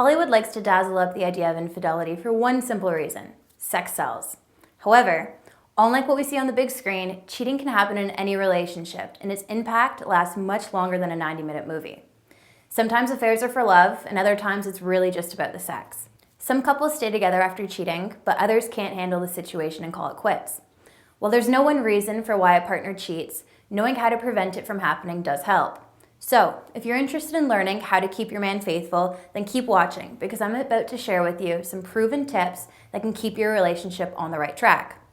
Hollywood likes to dazzle up the idea of infidelity for one simple reason: sex sells. However, unlike what we see on the big screen, cheating can happen in any relationship, and its impact lasts much longer than a 90-minute movie. Sometimes affairs are for love, and other times it's really just about the sex. Some couples stay together after cheating, but others can't handle the situation and call it quits. While there's no one reason for why a partner cheats, knowing how to prevent it from happening does help. So, if you're interested in learning how to keep your man faithful, then keep watching, because I'm about to share with you some proven tips that can keep your relationship on the right track.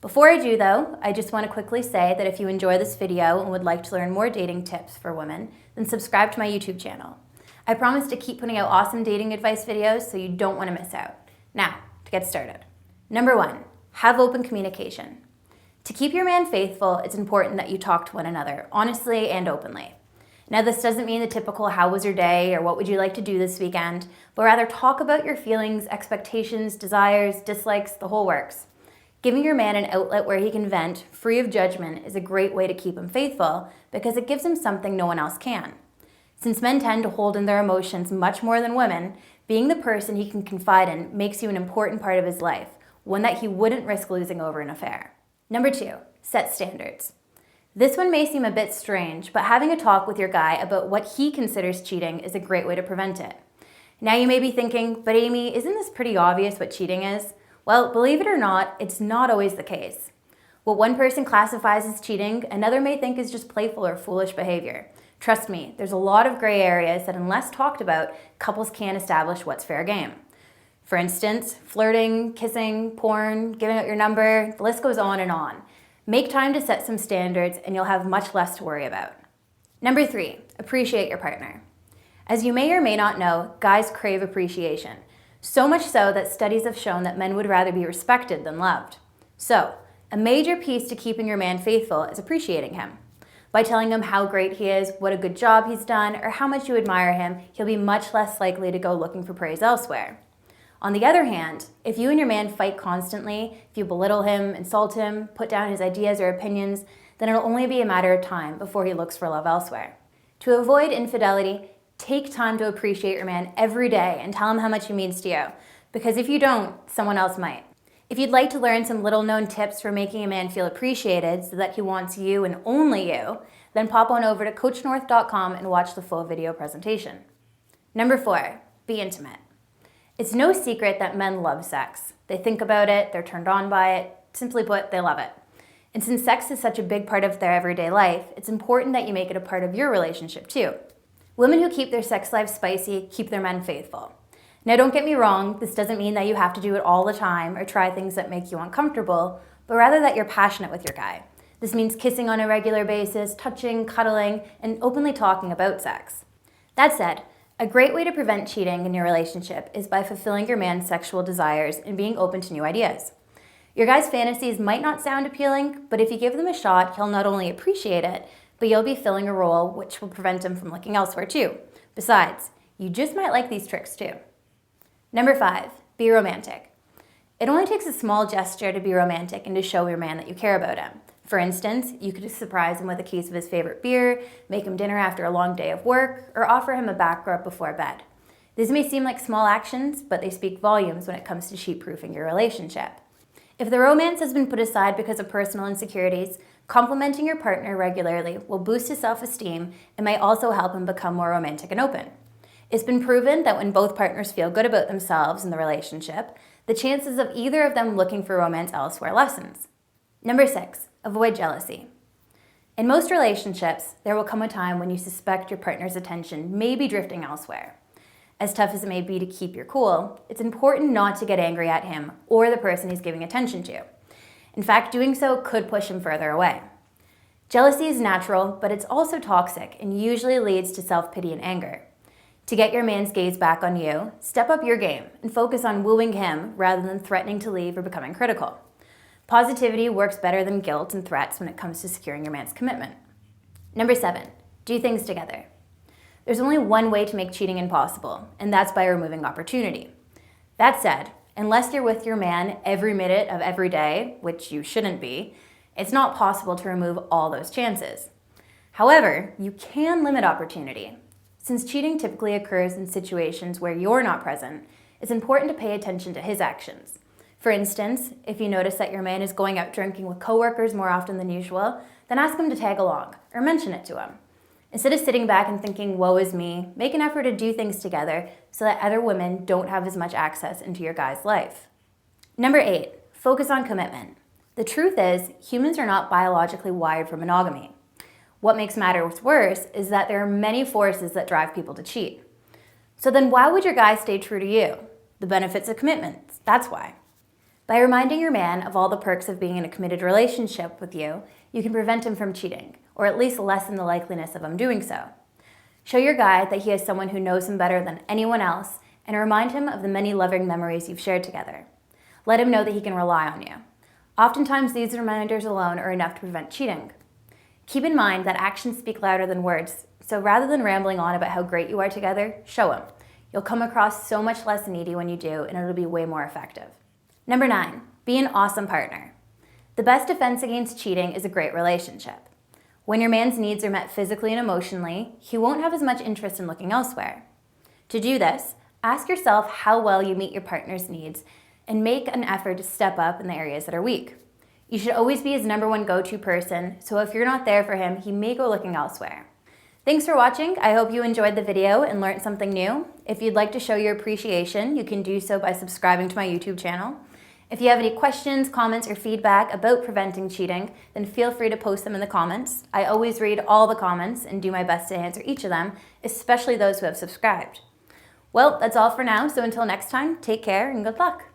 Before I do though, I just want to quickly say that if you enjoy this video and would like to learn more dating tips for women, then subscribe to my YouTube channel. I promise to keep putting out awesome dating advice videos so you don't want to miss out. Now, to get started. Number 1, have open communication. To keep your man faithful, it's important that you talk to one another, honestly and openly. Now, this doesn't mean the typical "how was your day" or "what would you like to do this weekend," but rather talk about your feelings, expectations, desires, dislikes, the whole works. Giving your man an outlet where he can vent, free of judgment, is a great way to keep him faithful because it gives him something no one else can. Since men tend to hold in their emotions much more than women, being the person he can confide in makes you an important part of his life, one that he wouldn't risk losing over an affair. Number 2, set standards. This one may seem a bit strange, but having a talk with your guy about what he considers cheating is a great way to prevent it. Now you may be thinking, but Amy, isn't this pretty obvious what cheating is? Well, believe it or not, it's not always the case. What one person classifies as cheating, another may think is just playful or foolish behavior. Trust me, there's a lot of gray areas that unless talked about, couples can't establish what's fair game. For instance, flirting, kissing, porn, giving out your number, the list goes on and on. Make time to set some standards and you'll have much less to worry about. Number 3, appreciate your partner. As you may or may not know, guys crave appreciation. So much so that studies have shown that men would rather be respected than loved. So, a major piece to keeping your man faithful is appreciating him. By telling him how great he is, what a good job he's done, or how much you admire him, he'll be much less likely to go looking for praise elsewhere. On the other hand, if you and your man fight constantly, if you belittle him, insult him, put down his ideas or opinions, then it'll only be a matter of time before he looks for love elsewhere. To avoid infidelity, take time to appreciate your man every day and tell him how much he means to you, because if you don't, someone else might. If you'd like to learn some little-known tips for making a man feel appreciated so that he wants you and only you, then pop on over to CoachNorth.com and watch the full video presentation. Number 4, be intimate. It's no secret that men love sex. They think about it, they're turned on by it, simply put, they love it. And since sex is such a big part of their everyday life, it's important that you make it a part of your relationship too. Women who keep their sex life spicy keep their men faithful. Now don't get me wrong, this doesn't mean that you have to do it all the time or try things that make you uncomfortable, but rather that you're passionate with your guy. This means kissing on a regular basis, touching, cuddling, and openly talking about sex. That said, a great way to prevent cheating in your relationship is by fulfilling your man's sexual desires and being open to new ideas. Your guy's fantasies might not sound appealing, but if you give them a shot, he'll not only appreciate it, but you'll be filling a role which will prevent him from looking elsewhere too. Besides, you just might like these tricks too. Number 5, be romantic. It only takes a small gesture to be romantic and to show your man that you care about him. For instance, you could surprise him with a case of his favorite beer, make him dinner after a long day of work, or offer him a back rub before bed. These may seem like small actions, but they speak volumes when it comes to sheet-proofing your relationship. If the romance has been put aside because of personal insecurities, complimenting your partner regularly will boost his self-esteem and may also help him become more romantic and open. It's been proven that when both partners feel good about themselves in the relationship, the chances of either of them looking for romance elsewhere lessens. Number 6, avoid jealousy. In most relationships, there will come a time when you suspect your partner's attention may be drifting elsewhere. As tough as it may be to keep your cool, it's important not to get angry at him or the person he's giving attention to. In fact, doing so could push him further away. Jealousy is natural, but it's also toxic and usually leads to self-pity and anger. To get your man's gaze back on you, step up your game and focus on wooing him rather than threatening to leave or becoming critical. Positivity works better than guilt and threats when it comes to securing your man's commitment. Number 7, do things together. There's only one way to make cheating impossible, and that's by removing opportunity. That said, unless you're with your man every minute of every day, which you shouldn't be, it's not possible to remove all those chances. However, you can limit opportunity. Since cheating typically occurs in situations where you're not present, it's important to pay attention to his actions. For instance, if you notice that your man is going out drinking with coworkers more often than usual, then ask him to tag along or mention it to him. Instead of sitting back and thinking, woe is me, make an effort to do things together so that other women don't have as much access into your guy's life. Number 8, focus on commitment. The truth is, humans are not biologically wired for monogamy. What makes matters worse is that there are many forces that drive people to cheat. So then why would your guy stay true to you? The benefits of commitment, that's why. By reminding your man of all the perks of being in a committed relationship with you, you can prevent him from cheating, or at least lessen the likeliness of him doing so. Show your guy that he has someone who knows him better than anyone else, and remind him of the many loving memories you've shared together. Let him know that he can rely on you. Oftentimes, these reminders alone are enough to prevent cheating. Keep in mind that actions speak louder than words, so rather than rambling on about how great you are together, show him. You'll come across so much less needy when you do, and it'll be way more effective. Number 9, be an awesome partner. The best defense against cheating is a great relationship. When your man's needs are met physically and emotionally, he won't have as much interest in looking elsewhere. To do this, ask yourself how well you meet your partner's needs and make an effort to step up in the areas that are weak. You should always be his number one go-to person, so if you're not there for him, he may go looking elsewhere. Thanks for watching. I hope you enjoyed the video and learned something new. If you'd like to show your appreciation, you can do so by subscribing to my YouTube channel. If you have any questions, comments, or feedback about preventing cheating, then feel free to post them in the comments. I always read all the comments and do my best to answer each of them, especially those who have subscribed. Well, that's all for now, so until next time, take care and good luck.